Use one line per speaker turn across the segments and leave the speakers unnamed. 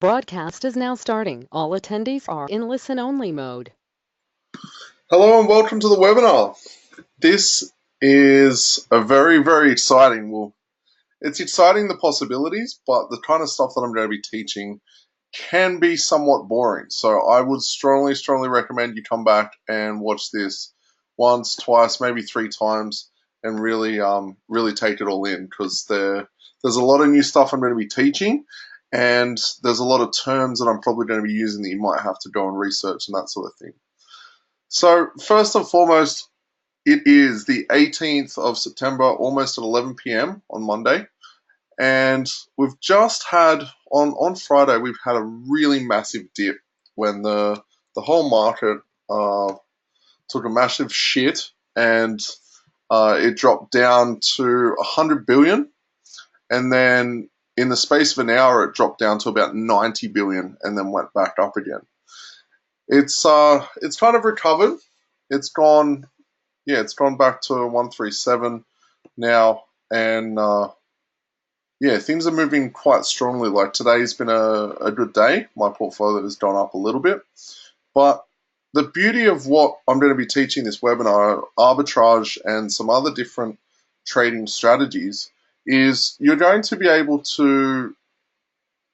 Broadcast is now starting. All attendees are in listen-only mode.
Hello and welcome to the webinar. This is a very exciting, it's exciting the possibilities, but the kind of stuff that I'm going to be teaching can be somewhat boring. So I would strongly recommend you come back and watch this once, twice, maybe three times and really take it all in, because there's a lot of new stuff I'm going to be teaching, and there's a lot of terms that I'm probably going to be using that you might have to go and research and that sort of thing. So first and foremost, it is the 18th of September, almost at 11 p.m. on Monday, and we've just had on Friday we've had a really massive dip when the whole market took a massive shit, and it dropped down to 100 billion, and then in the space of an hour it dropped down to about 90 billion and then went back up again. It's kind of recovered. It's gone back to 137 now, and things are moving quite strongly. Like today's been a good day. My portfolio has gone up a little bit, but the beauty of what I'm going to be teaching this webinar, arbitrage and some other different trading strategies, is you're going to be able to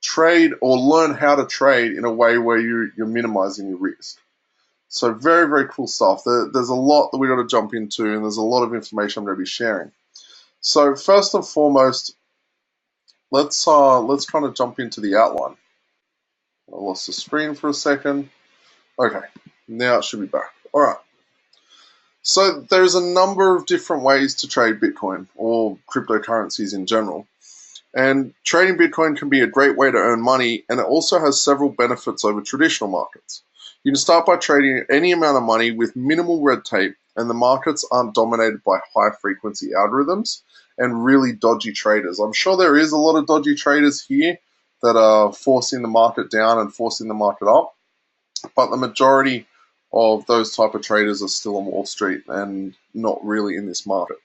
trade or learn how to trade in a way where you're minimizing your risk. So very cool stuff. There's a lot that we've got to jump into, and there's a lot of information I'm going to be sharing. So first and foremost, let's kind of jump into the outline. I lost the screen for a second. Okay, now it should be back. All right. So there's a number of different ways to trade Bitcoin or cryptocurrencies in general. And trading Bitcoin can be a great way to earn money, and it also has several benefits over traditional markets. You can start by trading any amount of money with minimal red tape, and the markets aren't dominated by high-frequency algorithms and really dodgy traders. I'm sure there is a lot of dodgy traders here that are forcing the market down and forcing the market up, but the majority of those type of traders are still on Wall Street and not really in this market.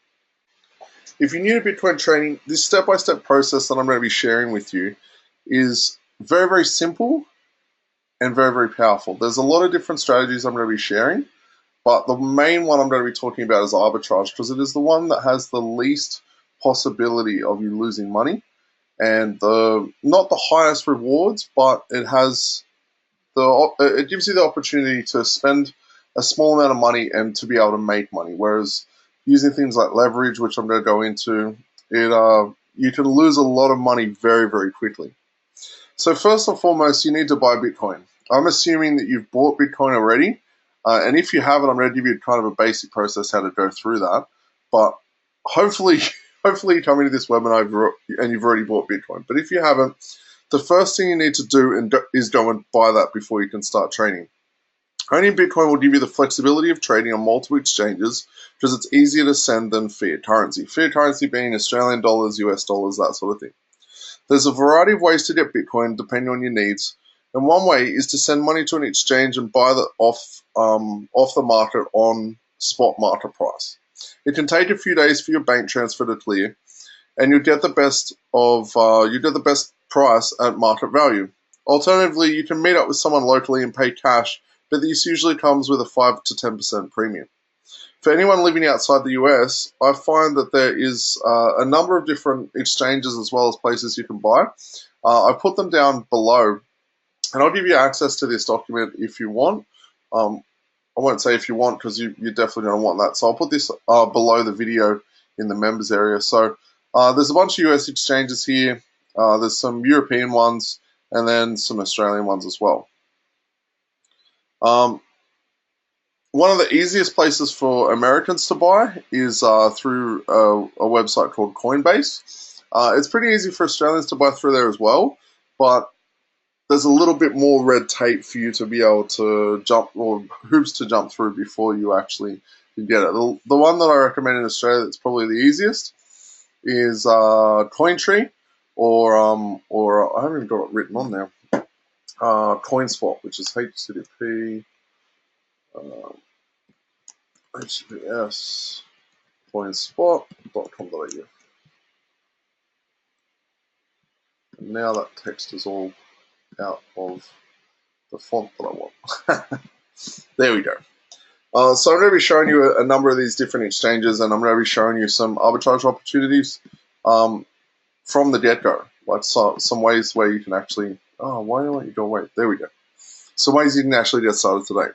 If you're new to Bitcoin trading, this step-by-step process that I'm going to be sharing with you is very simple and very powerful. There's a lot of different strategies I'm going to be sharing, but the main one I'm going to be talking about is arbitrage, because it is the one that has the least possibility of you losing money, and not the highest rewards, but it gives you the opportunity to spend a small amount of money and to be able to make money. Whereas using things like leverage, which I'm going to go into, you can lose a lot of money very quickly. So first and foremost, you need to buy Bitcoin. I'm assuming that you've bought Bitcoin already, and if you haven't, I'm going to give you kind of a basic process how to go through that. But hopefully you come into this webinar and you've already bought Bitcoin. But if you haven't, the first thing you need to do is go and buy that before you can start trading. Owning Bitcoin will give you the flexibility of trading on multiple exchanges because it's easier to send than fiat currency. Fiat currency being Australian dollars, US dollars, that sort of thing. There's a variety of ways to get Bitcoin depending on your needs, and one way is to send money to an exchange and buy that off the market on spot market price. It can take a few days for your bank transfer to clear, and you get the best price at market value. Alternatively, you can meet up with someone locally and pay cash, but this usually comes with a 5 to 10% premium. For anyone living outside the US, I find that there is a number of different exchanges as well as places you can buy. I put them down below, and I'll give you access to this document if you want. I won't say if you want, because you're definitely going to want that. So I'll put this below the video in the members area. So there's a bunch of US exchanges here. There's some European ones, and then some Australian ones as well. One of the easiest places for Americans to buy is through a website called Coinbase. It's pretty easy for Australians to buy through there as well, but there's a little bit more red tape for you to be able to jump, or hoops to jump through before you actually can get it. The one that I recommend in Australia that's probably the easiest is Cointree, or I haven't even got it written on there, CoinSwap, which is HTTP. HTTPS coinspot.com.au. And now that text is all out of the font that I want. There we go. So I'm going to be showing you a number of these different exchanges, and I'm going to be showing you some arbitrage opportunities from the get-go, like some ways where you can actually, why don't you go away? There we go. Some ways you can actually get started today.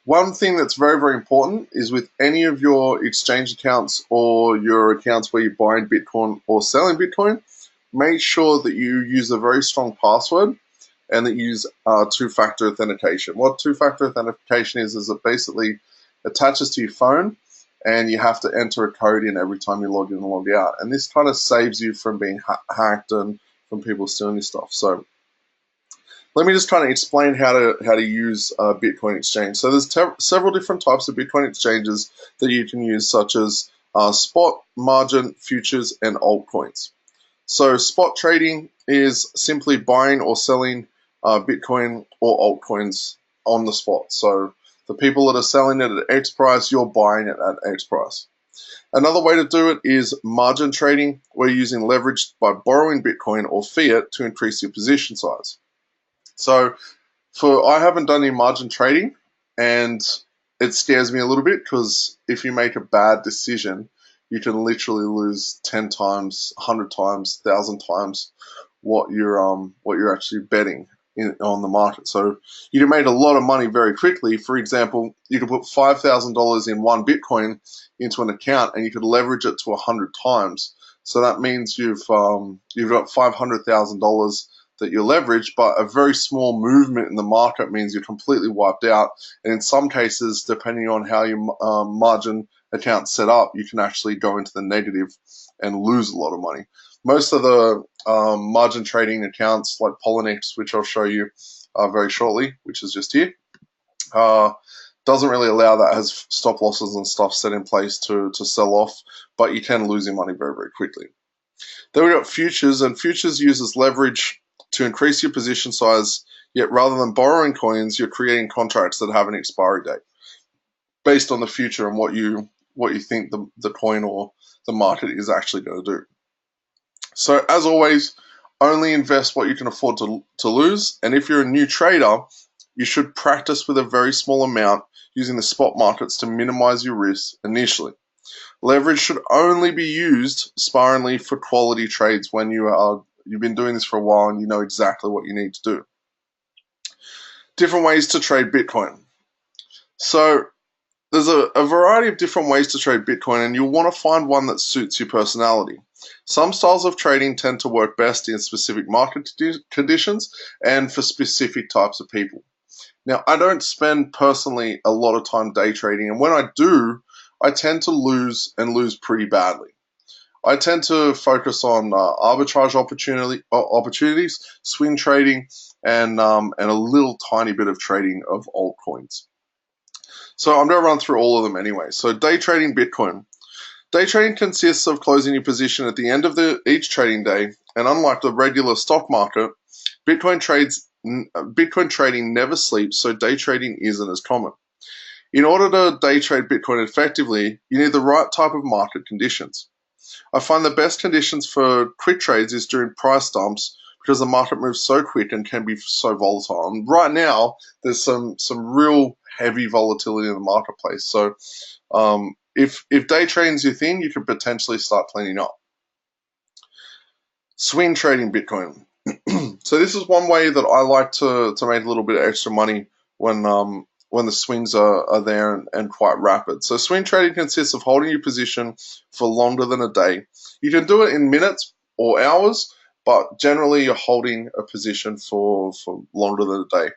One thing that's very, very important is with any of your exchange accounts or your accounts where you're buying Bitcoin or selling Bitcoin, make sure that you use a very strong password and that you use two-factor authentication. What two-factor authentication is it basically attaches to your phone and you have to enter a code in every time you log in and log out. And this kind of saves you from being hacked and from people stealing your stuff. So let me just kind of explain how to use Bitcoin exchange. So there's several different types of Bitcoin exchanges that you can use, such as spot, margin, futures, and altcoins. So spot trading is simply buying or selling Bitcoin or altcoins on the spot. So the people that are selling it at X price, you're buying it at X price. Another way to do it is margin trading, where you're using leverage by borrowing Bitcoin or fiat to increase your position size. So I haven't done any margin trading, and it scares me a little bit because if you make a bad decision, you can literally lose 10 times, 100 times, 1,000 times what you're actually betting on the market. So you can make a lot of money very quickly. For example, you could put $5,000 in one Bitcoin into an account, and you could leverage it to 100 times. So that means you've got $500,000 that you leverage, but a very small movement in the market means you're completely wiped out. And in some cases, depending on how your margin account's set up, you can actually go into the negative and lose a lot of money. Most of the margin trading accounts like Poloniex, which I'll show you very shortly, which is just here, doesn't really allow that. It has stop losses and stuff set in place to sell off, but you can lose your money very, very quickly. Then we've got futures, and futures uses leverage to increase your position size, yet rather than borrowing coins, you're creating contracts that have an expiry date based on the future and what you think the coin or the market is actually going to do. So as always, only invest what you can afford to lose, and if you're a new trader, you should practice with a very small amount using the spot markets to minimize your risk initially. Leverage should only be used sparingly for quality trades when you've been doing this for a while and you know exactly what you need to do. Different ways to trade Bitcoin. So there's a variety of different ways to trade Bitcoin, and you'll want to find one that suits your personality. Some styles of trading tend to work best in specific market conditions and for specific types of people. Now, I don't spend personally a lot of time day trading, and when I do, I tend to lose pretty badly. I tend to focus on arbitrage opportunities, swing trading, and a little tiny bit of trading of altcoins. So I'm going to run through all of them anyway. So day trading Bitcoin. Day trading consists of closing your position at the end of each trading day, and unlike the regular stock market, Bitcoin trading never sleeps, so day trading isn't as common. In order to day trade Bitcoin effectively, you need the right type of market conditions. I find the best conditions for quick trades is during price dumps because the market moves so quick and can be so volatile. And right now, there's some real heavy volatility in the marketplace. So if day trading is your thing, you could potentially start planning up. Swing trading Bitcoin. So this is one way that I like to make a little bit of extra money when the swings are there and quite rapid. So swing trading consists of holding your position for longer than a day. You can do it in minutes or hours, but generally you're holding a position for longer than a day.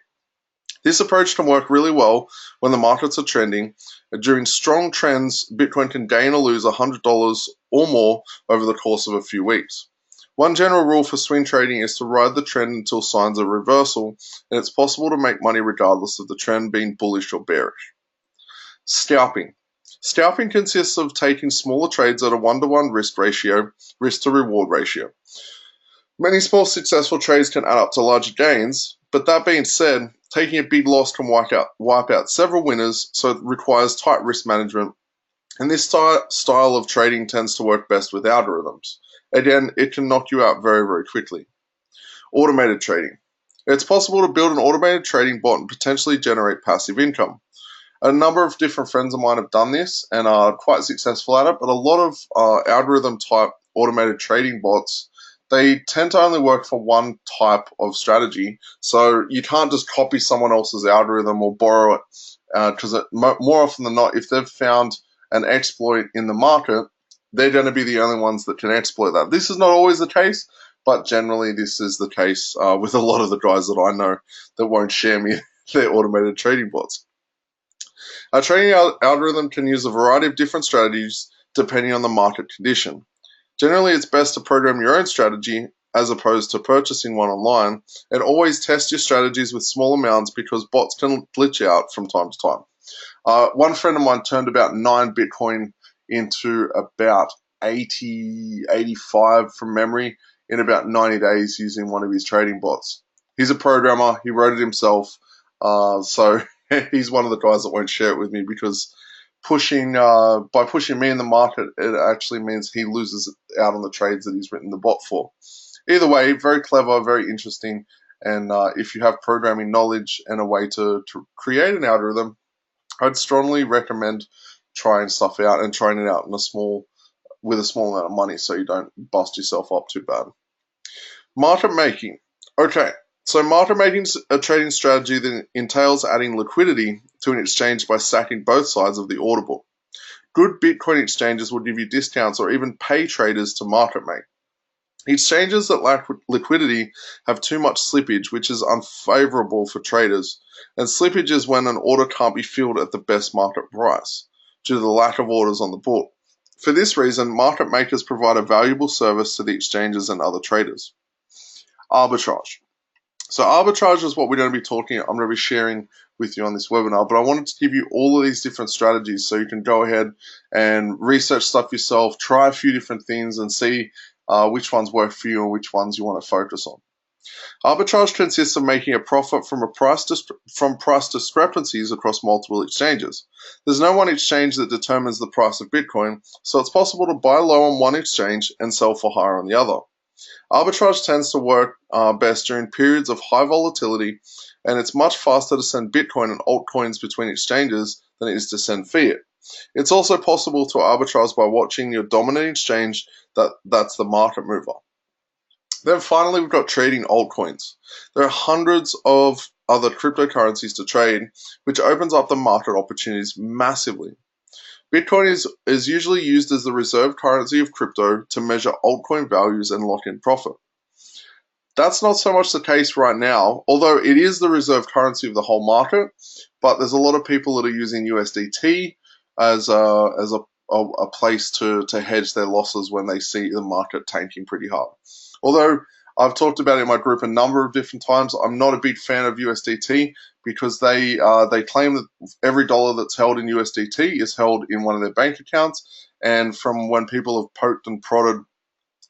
This approach can work really well when the markets are trending. During strong trends, Bitcoin can gain or lose $100 or more over the course of a few weeks. One general rule for swing trading is to ride the trend until signs of reversal, and it's possible to make money regardless of the trend being bullish or bearish. Scalping. Scalping consists of taking smaller trades at a 1-to-1 risk to reward ratio. Many small successful trades can add up to larger gains, but that being said, taking a big loss can wipe out several winners, so it requires tight risk management, and this style of trading tends to work best with algorithms. Again, it can knock you out very, very quickly. Automated trading. It's possible to build an automated trading bot and potentially generate passive income. A number of different friends of mine have done this and are quite successful at it, but a lot of algorithm type automated trading bots, they tend to only work for one type of strategy. So you can't just copy someone else's algorithm or borrow it, because more often than not, if they've found an exploit in the market, they're going to be the only ones that can exploit that. This is not always the case, but generally this is the case with a lot of the guys that I know that won't share me their automated trading bots. A trading algorithm can use a variety of different strategies depending on the market condition. Generally, it's best to program your own strategy as opposed to purchasing one online, and always test your strategies with small amounts because bots can glitch out from time to time. One friend of mine turned about 9 Bitcoin into about 85 from memory in about 90 days using one of his trading bots. He's a programmer, he wrote it himself, so he's one of the guys that won't share it with me because by pushing me in the market, it actually means he loses out on the trades that he's written the bot for. Either way, very clever, very interesting, and if you have programming knowledge and a way to create an algorithm, I'd strongly recommend trying stuff out and trying it out with a small amount of money so you don't bust yourself up too bad. Market making. Okay, so market making is a trading strategy that entails adding liquidity to an exchange by stacking both sides of the order book. Good Bitcoin exchanges will give you discounts or even pay traders to market make. Exchanges that lack liquidity have too much slippage, which is unfavorable for traders, and slippage is when an order can't be filled at the best market price due to the lack of orders on the book. For this reason, market makers provide a valuable service to the exchanges and other traders. Arbitrage. So arbitrage is what we're going to be I'm going to be sharing with you on this webinar, but I wanted to give you all of these different strategies so you can go ahead and research stuff yourself, try a few different things and see which ones work for you and which ones you want to focus on. Arbitrage consists of making a profit from price discrepancies across multiple exchanges. There's no one exchange that determines the price of Bitcoin, so it's possible to buy low on one exchange and sell for higher on the other. Arbitrage tends to work best during periods of high volatility, and it's much faster to send Bitcoin and altcoins between exchanges than it is to send fiat. It's also possible to arbitrage by watching your dominant exchange that's the market mover. Then finally, we've got trading altcoins. There are hundreds of other cryptocurrencies to trade, which opens up the market opportunities massively. Bitcoin is usually used as the reserve currency of crypto to measure altcoin values and lock in profit. That's not so much the case right now, although it is the reserve currency of the whole market, but there's a lot of people that are using USDT as a place to hedge their losses when they see the market tanking pretty hard. Although I've talked about it in my group a number of different times, I'm not a big fan of USDT because they claim that every dollar that's held in USDT is held in one of their bank accounts, and from when people have poked and prodded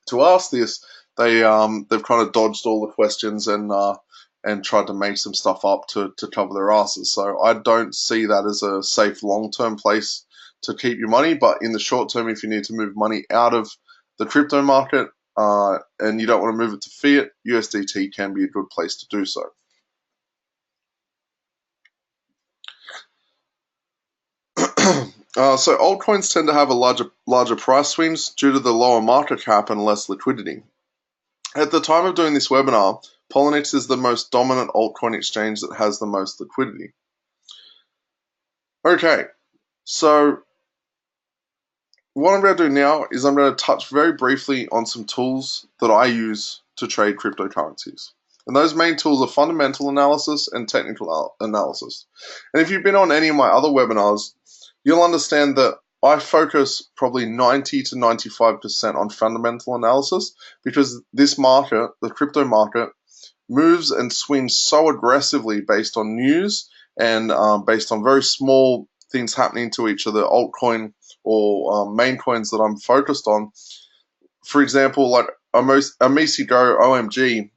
to ask this, they've kind of dodged all the questions and tried to make some stuff up to cover their asses. So I don't see that as a safe long-term place to keep your money, but in the short term, if you need to move money out of the crypto market and you don't want to move it to fiat, USDT can be a good place to do so. So altcoins tend to have a larger price swings due to the lower market cap and less liquidity. At the time of doing this webinar, Poloniex is the most dominant altcoin exchange that has the most liquidity. Okay, so what I'm going to do now is I'm going to touch very briefly on some tools that I use to trade cryptocurrencies. And those main tools are fundamental analysis and technical analysis. And if you've been on any of my other webinars, you'll understand that I focus probably 90 to 95% on fundamental analysis because this market, the crypto market, moves and swings so aggressively based on news and based on very small things happening to each of the altcoin or main coins that I'm focused on. For example, like Amisi Go OMG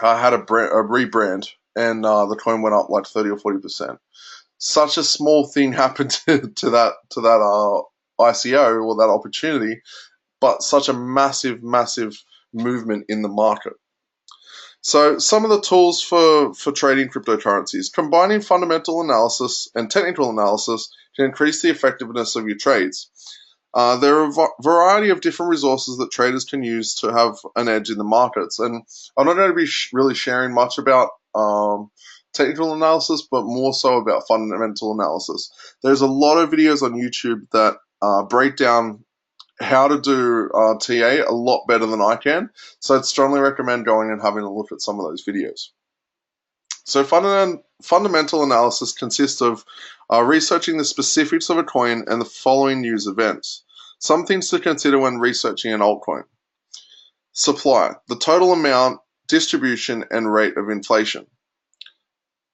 had a rebrand and the coin went up like 30 or 40%. Such a small thing happened to that ICO or that opportunity, but such a massive movement in the market. So some of the tools for trading cryptocurrencies: combining fundamental analysis and technical analysis can increase the effectiveness of your trades. There are a variety of different resources that traders can use to have an edge in the markets. And I'm not going to be really sharing much about technical analysis, but more so about fundamental analysis. There's a lot of videos on YouTube that break down how to do TA a lot better than I can. So I'd strongly recommend going and having a look at some of those videos. So fundamental analysis consists of researching the specifics of a coin and the following news events. Some things to consider when researching an altcoin. Supply, the total amount, distribution, and rate of inflation.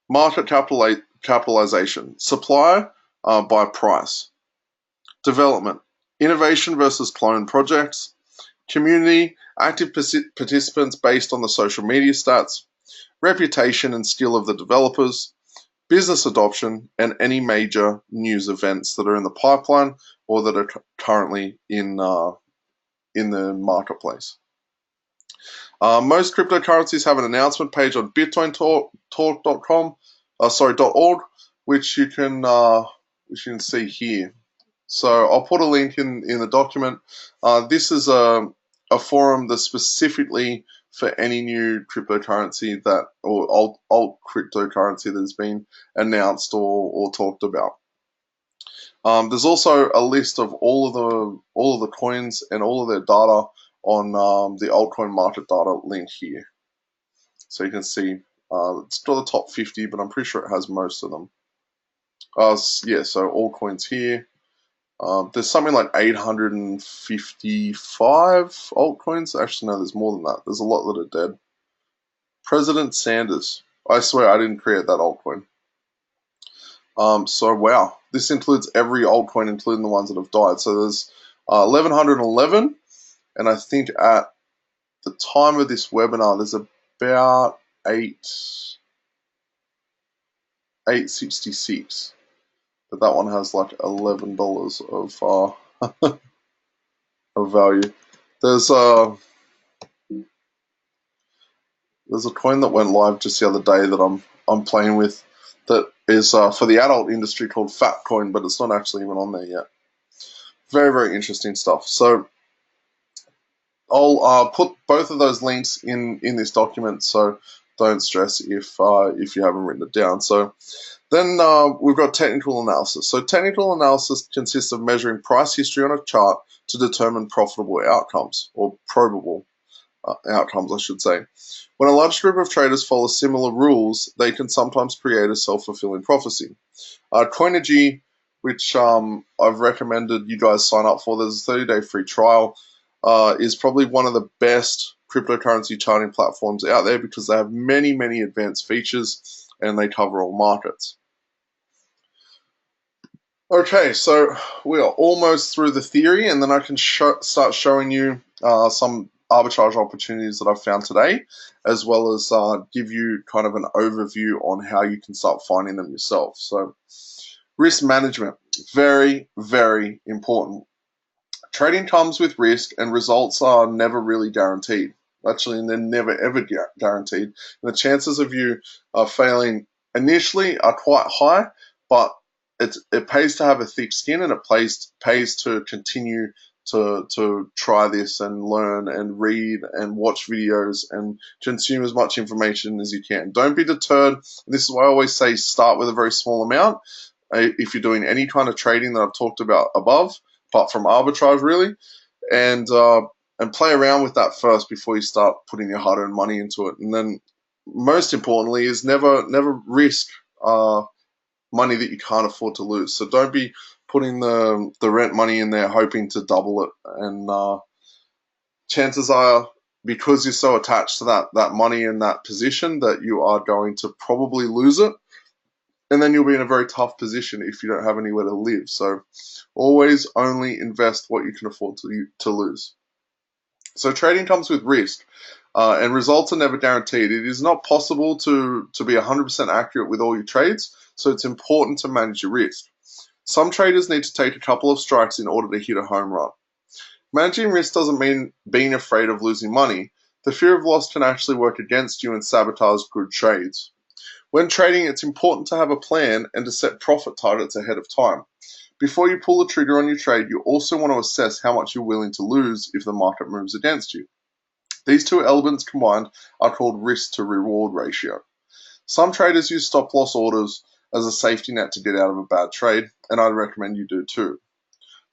Market capitalization, supply by price. Development, innovation versus clone projects. Community, active participants based on the social media stats. Reputation and skill of the developers. Business adoption, and any major news events that are in the pipeline or that are currently in the marketplace. Most cryptocurrencies have an announcement page on bitcointalk.com, .org, which you can see here. So I'll put a link in the document. This is a forum that's specifically for any new cryptocurrency or alt cryptocurrency that has been announced or talked about. There's also a list of all of the coins and all of their data on the altcoin market data link here. So you can see it's not the top 50, but I'm pretty sure it has most of them. Yeah, so all coins here. There's something like 855 altcoins. Actually, no, there's more than that. There's a lot that are dead. President Sanders. I swear I didn't create that altcoin. So wow, this includes every altcoin, including the ones that have died. So there's 1111, and I think at the time of this webinar, there's about 866. But that one has like $11 of value. There's a coin that went live just the other day that I'm playing with that is for the adult industry called Fatcoin, but it's not actually even on there yet. Very, very interesting stuff. So I'll put both of those links in this document, so don't stress if you haven't written it down. So then we've got technical analysis. So technical analysis consists of measuring price history on a chart to determine profitable outcomes, or probable outcomes, I should say. When a large group of traders follow similar rules, they can sometimes create a self-fulfilling prophecy. Coinigy, which I've recommended you guys sign up for, there's a 30-day free trial, is probably one of the best cryptocurrency charting platforms out there because they have many, many advanced features and they cover all markets. Okay, so we are almost through the theory, and then I can start showing you some arbitrage opportunities that I've found today, as well as give you kind of an overview on how you can start finding them yourself. So risk management, very, very important. Trading comes with risk, and results are never really guaranteed. Actually, they're never ever guaranteed. And the chances of you failing initially are quite high, but it pays to have a thick skin, and it pays to continue to try this and learn and read and watch videos and consume as much information as you can. Don't be deterred. This is why I always say start with a very small amount. If you're doing any kind of trading that I've talked about above, apart from arbitrage really, and play around with that first before you start putting your hard-earned money into it. And then most importantly is never risk money that you can't afford to lose. So don't be putting the rent money in there hoping to double it. And chances are, because you're so attached to that money in that position, that you are going to probably lose it. And then you'll be in a very tough position if you don't have anywhere to live. So always only invest what you can afford to lose. So trading comes with risk. And results are never guaranteed. It is not possible to be 100% accurate with all your trades, so it's important to manage your risk. Some traders need to take a couple of strikes in order to hit a home run. Managing risk doesn't mean being afraid of losing money. The fear of loss can actually work against you and sabotage good trades. When trading, it's important to have a plan and to set profit targets ahead of time. Before you pull the trigger on your trade, you also want to assess how much you're willing to lose if the market moves against you. These two elements combined are called risk to reward ratio. Some traders use stop loss orders as a safety net to get out of a bad trade, and I'd recommend you do too.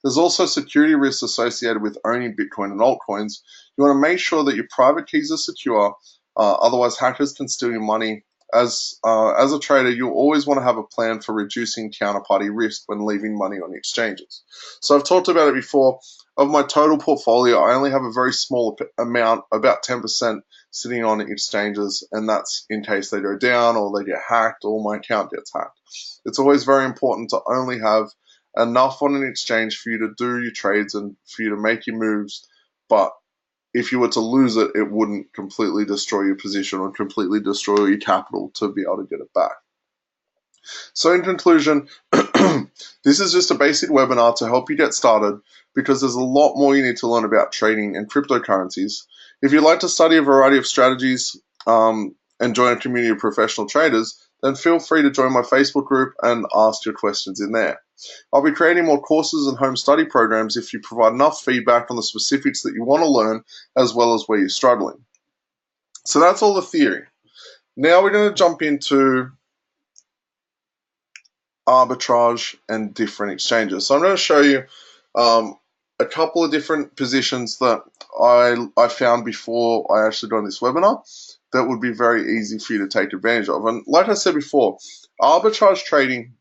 There's also security risks associated with owning Bitcoin and altcoins. You want to make sure that your private keys are secure, otherwise hackers can steal your money. As a trader, you always want to have a plan for reducing counterparty risk when leaving money on exchanges. So I've talked about it before. Of my total portfolio, I only have a very small amount, about 10%, sitting on exchanges, and that's in case they go down or they get hacked or my account gets hacked. It's always very important to only have enough on an exchange for you to do your trades and for you to make your moves, but if you were to lose it, it wouldn't completely destroy your position or completely destroy your capital to be able to get it back. So in conclusion, this is just a basic webinar to help you get started because there's a lot more you need to learn about trading and cryptocurrencies. If you'd like to study a variety of strategies and join a community of professional traders, then feel free to join my Facebook group and ask your questions in there. I'll be creating more courses and home study programs if you provide enough feedback on the specifics that you want to learn as well as where you're struggling. So that's all the theory. Now we're going to jump into arbitrage and different exchanges. So I'm going to show you a couple of different positions that I found before I actually joined this webinar that would be very easy for you to take advantage of. And like I said before, arbitrage trading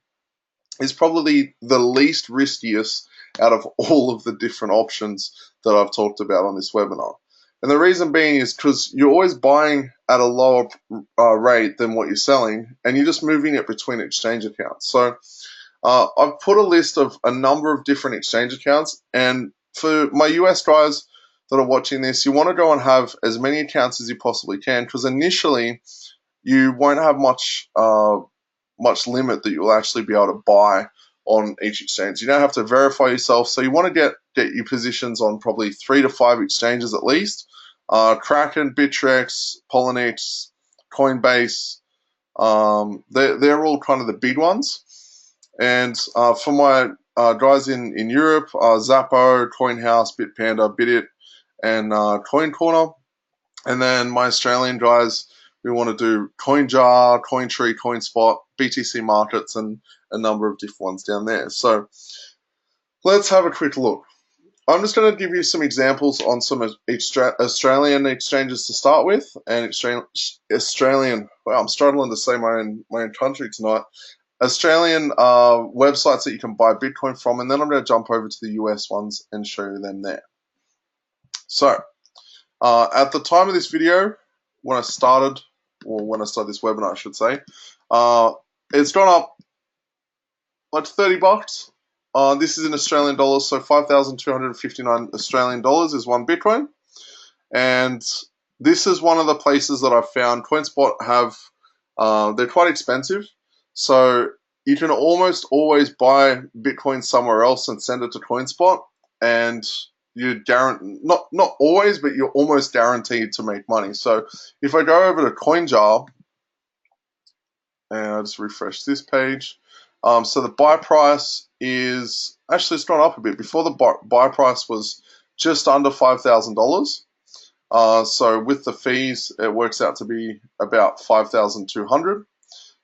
is probably the least riskiest out of all of the different options that I've talked about on this webinar. And the reason being is because you're always buying at a lower rate than what you're selling, and you're just moving it between exchange accounts. So I've put a list of a number of different exchange accounts, and for my US guys that are watching this, you want to go and have as many accounts as you possibly can, because initially you won't have much limit that you'll actually be able to buy on each exchange. You don't have to verify yourself, so you want to get your positions on probably 3 to 5 exchanges at least. Kraken, Bittrex, Poloniex, Coinbase, they're all kind of the big ones. And for my guys in Europe, Zappo, CoinHouse, Bitpanda, Bitit, and Coin Corner. And then my Australian guys, we want to do CoinJar, CoinTree, CoinSpot, BTC Markets, and a number of different ones down there. So let's have a quick look. I'm just going to give you some examples on some Australian exchanges to start with, and Australian. Well, I'm struggling to say my own country tonight. Australian websites that you can buy Bitcoin from, and then I'm going to jump over to the US ones and show you them there. So at the time of this video, when I started this webinar, I should say, it's gone up like $30. This is in Australian dollars, so 5,259 Australian dollars is one Bitcoin. And this is one of the places that I've found CoinSpot have, they're quite expensive. So you can almost always buy Bitcoin somewhere else and send it to CoinSpot, and you not always, but you're almost guaranteed to make money. So if I go over to CoinJar, and I'll just refresh this page. So the buy price is actually, it's gone up a bit. Before the buy price was just under $5,000. So with the fees, it works out to be about 5,200.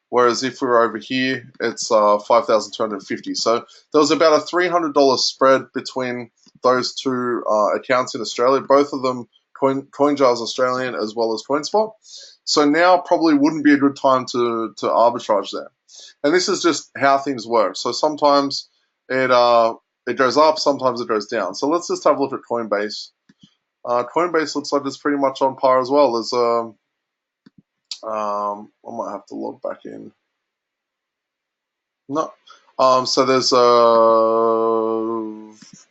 Whereas if we were over here, it's 5,250. So there was about a $300 spread between those two accounts in Australia. Both of them, CoinJar's Australian as well as CoinSpot. So now probably wouldn't be a good time to arbitrage there. And this is just how things work. So sometimes it goes up, sometimes it goes down. So let's just have a look at Coinbase. Coinbase looks like it's pretty much on par as well. There's I might have to log back in. No. So there's a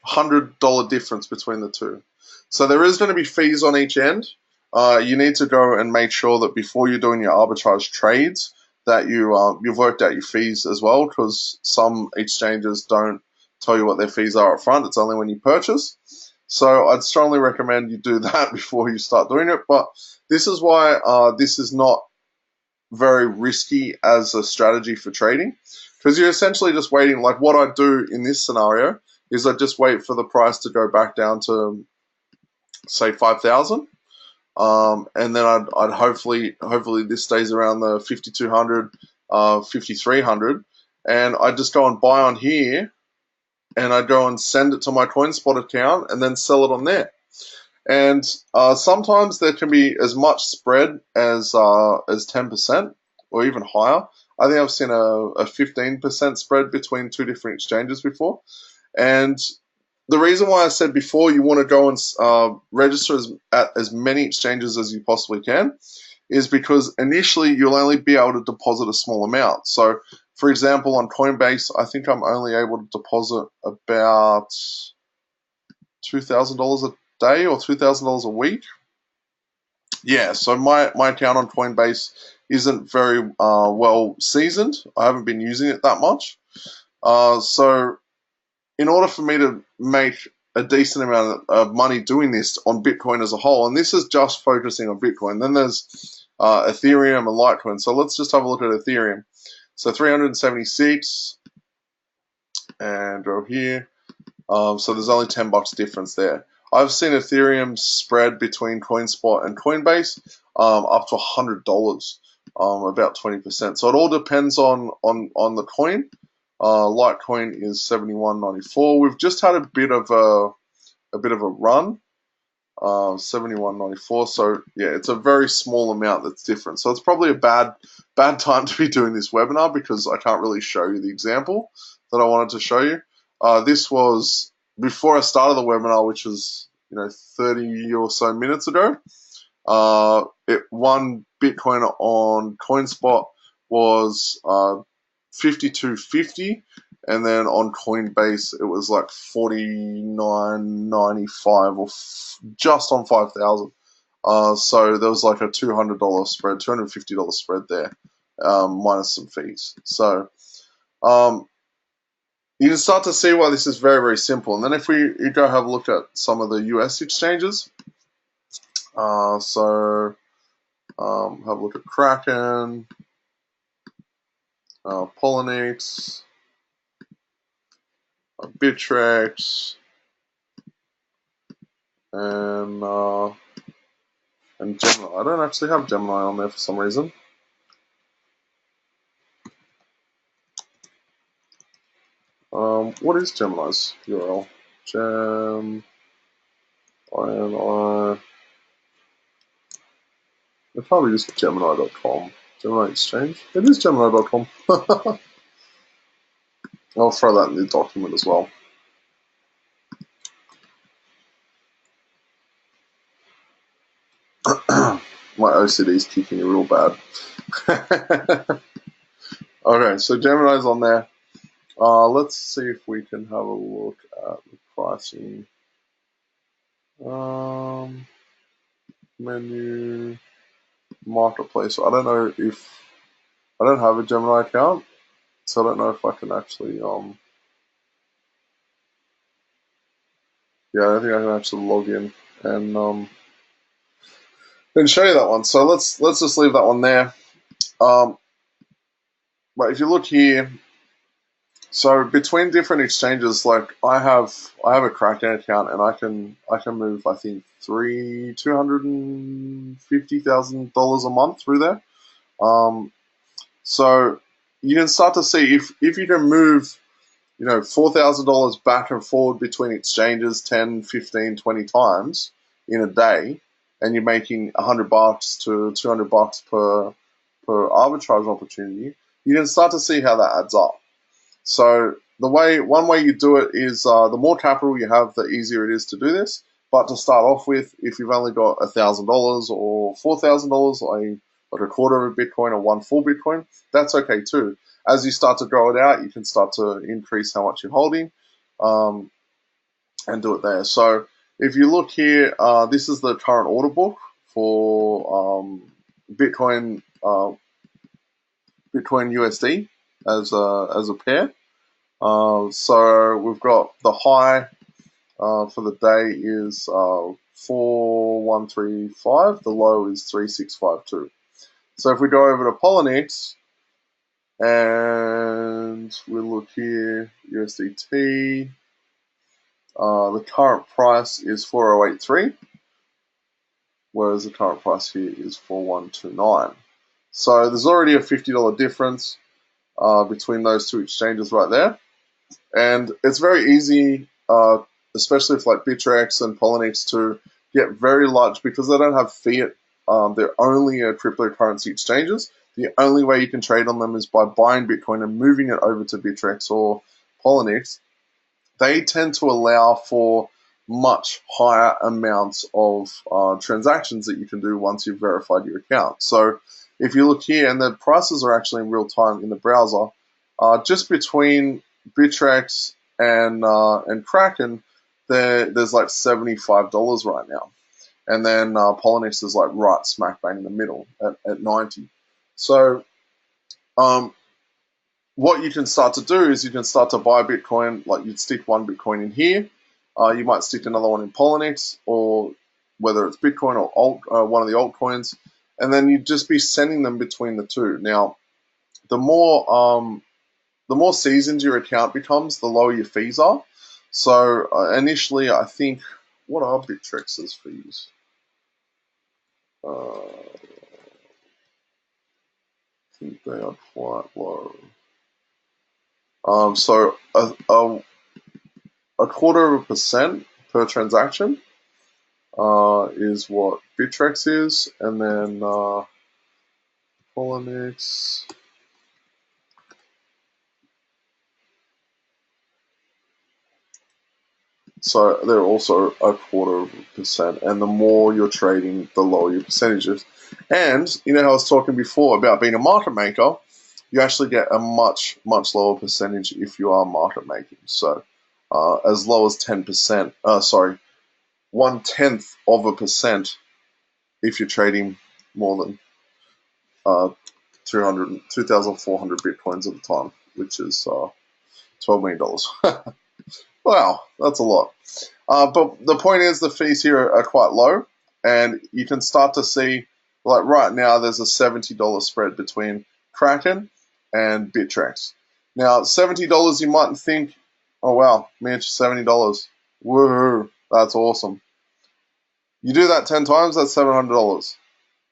$100 difference between the two. So there is going to be fees on each end. You need to go and make sure that before you're doing your arbitrage trades that you've worked out your fees as well, because some exchanges don't tell you what their fees are up front. It's only when you purchase. So I'd strongly recommend you do that before you start doing it. But this is why this is not very risky as a strategy for trading, because you're essentially just waiting. Like what I do in this scenario is I just wait for the price to go back down to say 5,000. And then I'd hopefully this stays around the 5,200, 5,300, and I just go and buy on here, and I go and send it to my CoinSpot account, and then sell it on there. And sometimes there can be as much spread as 10% or even higher. I think I've seen a 15% spread between two different exchanges before. And the reason why I said before you want to go and register at as many exchanges as you possibly can is because initially you'll only be able to deposit a small amount. So, for example, on Coinbase, I think I'm only able to deposit about $2,000 a day or $2,000 a week. Yeah, so my account on Coinbase isn't very well seasoned. I haven't been using it that much. So in order for me to make a decent amount of money doing this on Bitcoin as a whole, and this is just focusing on Bitcoin, then there's Ethereum and Litecoin. So let's just have a look at Ethereum. So 376, and go here. So there's only $10 difference there. I've seen Ethereum spread between CoinSpot and Coinbase up to $100, about 20%. So it all depends on the coin. Litecoin is 71.94. We've just had a bit of a run, 71.94. So yeah, it's a very small amount that's different. So it's probably a bad time to be doing this webinar because I can't really show you the example that I wanted to show you. This was before I started the webinar, which was 30 or so minutes ago. One Bitcoin on CoinSpot was 52.50, and then on Coinbase it was like 49.95 or just on 5,000. So there was like a $200 spread, $250 spread there, minus some fees. So you can start to see why this is very, very simple. And then if you go have a look at some of the US exchanges, have a look at Kraken, Poloniex, Arbitrage, and Gemini. I don't actually have Gemini on there for some reason. What is Gemini's URL? It's probably just Gemini.com. Gemini Exchange. It is Gemini.com. I'll throw that in the document as well. My OCD is kicking real bad. Okay, so Gemini's on there. Let's see if we can have a look at the pricing. Menu, marketplace. I don't know if I don't have a Gemini account, so I don't know if I can actually yeah, I don't think I can actually log in and show you that one. So let's just leave that one there. But if you look here, so between different exchanges, like I have a Kraken account, and I can move I think $250,000 a month through there. So you can start to see if you can move $4,000 back and forward between exchanges 10, 15, 20 times in a day, and you're making $100 to $200 per arbitrage opportunity, you can start to see how that adds up. So one way you do it is the more capital you have, the easier it is to do this. But to start off with, if you've only got $1,000 or $4,000, like a quarter of a Bitcoin or one full Bitcoin, that's okay too. As you start to grow it out, you can start to increase how much you're holding and do it there. So if you look here, this is the current order book for Bitcoin USD as a pair. So we've got the high for the day is 4135. The low is 3652. So if we go over to Pollinix and we look here, USDT, the current price is 4083, whereas the current price here is 4129. So there's already a $50 difference between those two exchanges right there. And it's very easy, especially for like Bittrex and Pollinix, to get very large because they don't have fiat. They're only cryptocurrency exchanges. The only way you can trade on them is by buying Bitcoin and moving it over to Bittrex or Pollinix. They tend to allow for much higher amounts of transactions that you can do once you've verified your account. So if you look here, and the prices are actually in real time in the browser, just between Bittrex and Kraken, there's like $75 right now, and then Pollinix is like right smack bang in the middle at 90. So what you can start to do is you can start to buy Bitcoin, like you'd stick one Bitcoin in here, you might stick another one in Pollinix, or whether it's Bitcoin or one of the altcoins, and then you'd just be sending them between the two. Now, the more seasoned your account becomes, the lower your fees are. So initially, I think, what are Bittrex's fees? I think they are quite low. So a 0.25% per transaction is what Bittrex is, and then Pollinix. So they're also 0.25%, and the more you're trading, the lower your percentages. And you know how I was talking before about being a market maker, you actually get a much lower percentage if you are market making. So as low as 10%, 0.1% if you're trading more than 2,400 Bitcoins at a time, which is $12 million. Wow, that's a lot. But the point is the fees here are quite low, and you can start to see, like right now, there's a $70 spread between Kraken and Bittrex. Now, $70, you might think, oh wow, Mitch, $70. Woohoo, that's awesome. You do that 10 times, that's $700,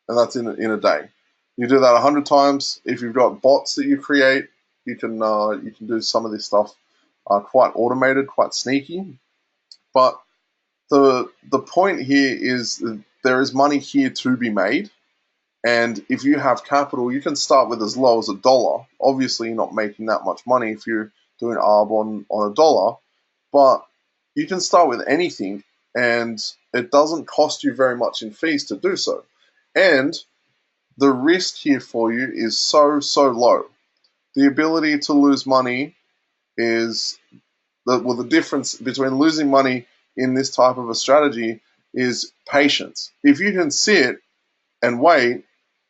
and that's in a day. You do that 100 times, if you've got bots that you create, you can do some of this stuff quite automated, quite sneaky. But the point here is that there is money here to be made, and if you have capital, you can start with as low as $1. Obviously, you're not making that much money if you're doing ARB on $1, but you can start with anything, and it doesn't cost you very much in fees to do so. And the risk here for you is so low. The ability to lose money is the difference between losing money in this type of a strategy is patience. If you can sit and wait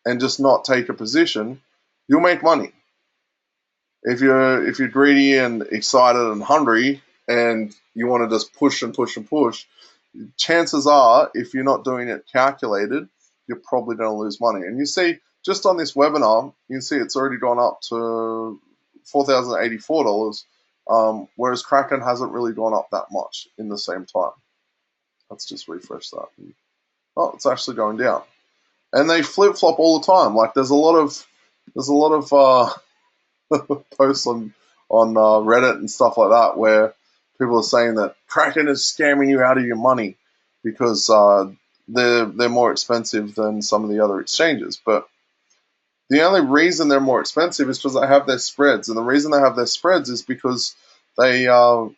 and just not take a position, you'll make money. If you're greedy and excited and hungry and you want to just push and push and push, chances are, if you're not doing it calculated, you're probably going to lose money. And you see, just on this webinar, you can see it's already gone up to $4,084, whereas Kraken hasn't really gone up that much in the same time. Let's just refresh that. Oh, it's actually going down. And they flip-flop all the time. Like there's a lot of posts on Reddit and stuff like that where people are saying that Kraken is scamming you out of your money because they're more expensive than some of the other exchanges. But the only reason they're more expensive is because they have their spreads, and the reason they have their spreads is because they have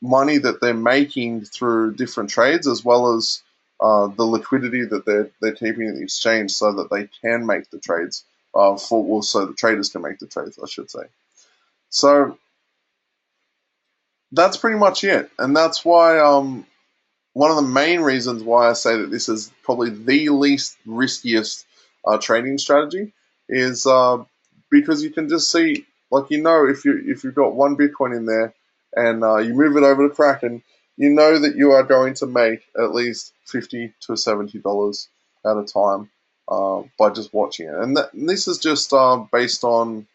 money that they're making through different trades, as well as the liquidity that they're keeping in the exchange, so that they can make the trades so the traders can make the trades, I should say. So that's pretty much it, and that's why one of the main reasons why I say that this is probably the least riskiest trading strategy is because you can just see, like, if you've got one Bitcoin in there and you move it over to Kraken, you know that you are going to make at least $50 to $70 at a time by just watching it. And this is just based on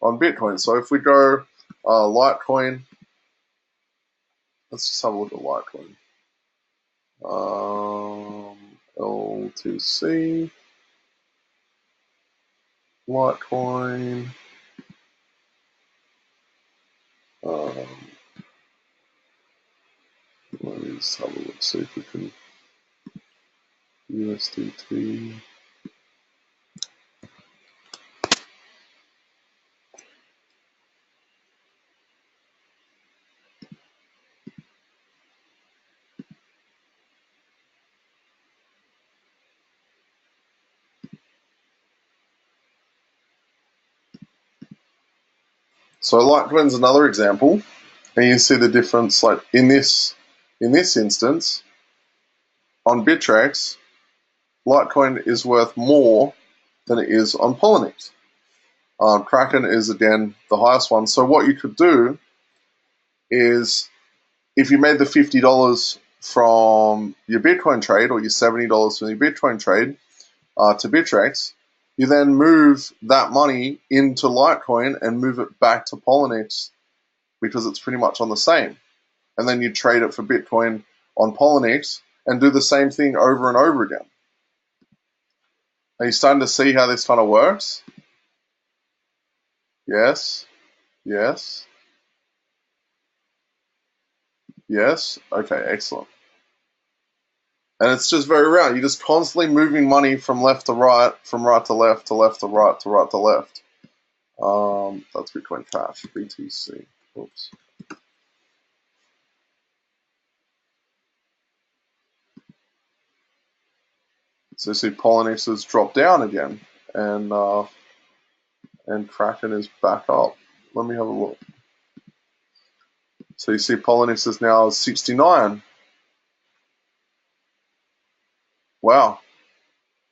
Bitcoin. So if we go Litecoin, let's just have a look at Litecoin. LTC, Litecoin. Let me just have a look, see if we can USDT. So Litecoin's another example, and you see the difference. Like in this instance, on Bittrex, Litecoin is worth more than it is on Poloniex. Kraken is again the highest one. So what you could do is, if you made the $50 from your Bitcoin trade or your $70 from your Bitcoin trade to Bittrex, you then move that money into Litecoin and move it back to Poloniex because it's pretty much on the same. And then you trade it for Bitcoin on Poloniex and do the same thing over and over again. Are you starting to see how this kind of works? Yes, yes, yes. Okay, excellent. And it's just very round. You're just constantly moving money from left to right, from right to left, to left to right, to right to left. That's Bitcoin Cash, BTC. Oops. So you see Poloniex has dropped down again, and Kraken is back up. Let me have a look. So you see Poloniex is now 69. Wow.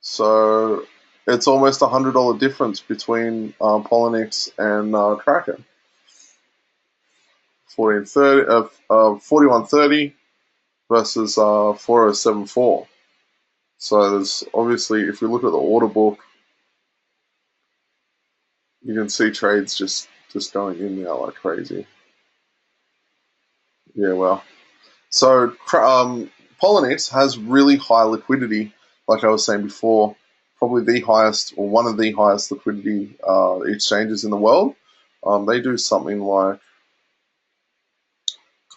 So it's almost $100 difference between Poloniex and Kraken. 41.30 versus 4074. So there's obviously, if we look at the order book, you can see trades just going in there like crazy. Yeah, well. So Poloniex has really high liquidity, like I was saying before, probably the highest or one of the highest liquidity exchanges in the world. They do something like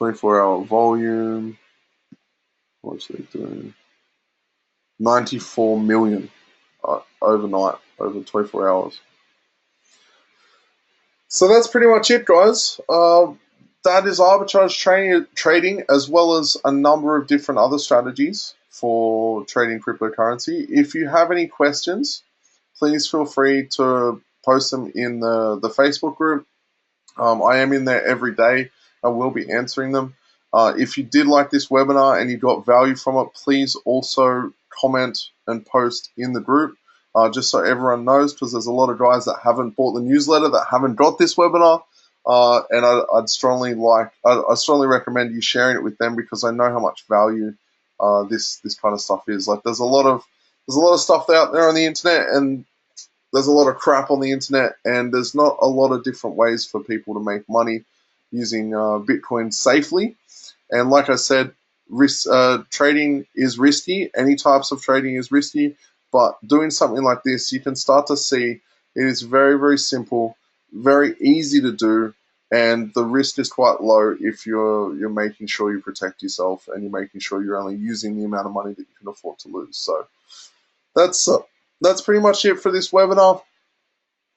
24-hour volume. What's they doing? 94 million overnight, over 24 hours. So that's pretty much it, guys. That is arbitrage trading, as well as a number of different other strategies for trading cryptocurrency. If you have any questions, please feel free to post them in the Facebook group. I am in there every day. I will be answering them. If you did like this webinar and you got value from it, please also comment and post in the group, just so everyone knows, because there's a lot of guys that haven't bought the newsletter that haven't got this webinar. And I'd strongly recommend you sharing it with them, because I know how much value this kind of stuff is. Like there's a lot of stuff out there on the internet, and there's a lot of crap on the internet, and there's not a lot of different ways for people to make money using Bitcoin safely. And like I said, trading is risky. Any types of trading is risky, but doing something like this, you can start to see it is very, very simple, very easy to do, and the risk is quite low if you're making sure you protect yourself and you're making sure you're only using the amount of money that you can afford to lose. So that's pretty much it for this webinar.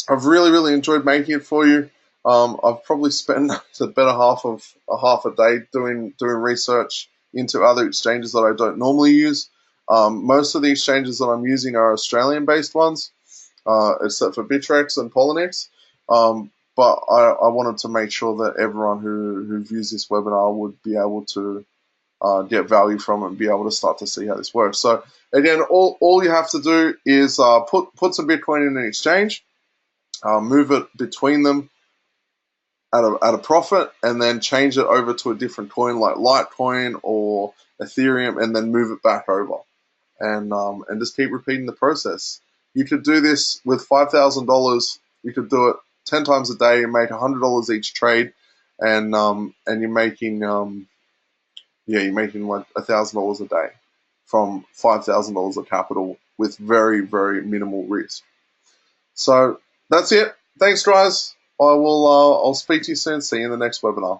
I've really, really enjoyed making it for you. I've probably spent the better half a day doing research into other exchanges that I don't normally use. Most of the exchanges that I'm using are Australian-based ones, except for Bittrex and Poloniex. But I wanted to make sure that everyone who views this webinar would be able to get value from it and be able to start to see how this works. So again, all you have to do is put some Bitcoin in an exchange, move it between them, at a profit, and then change it over to a different coin like Litecoin or Ethereum, and then move it back over, and just keep repeating the process. You could do this with $5,000. You could do it 10 times a day and make $100 each trade, and you're making you're making like $1,000 a day from $5,000 of capital with very, very minimal risk. So that's it. Thanks, guys. I'll speak to you soon. See you in the next webinar.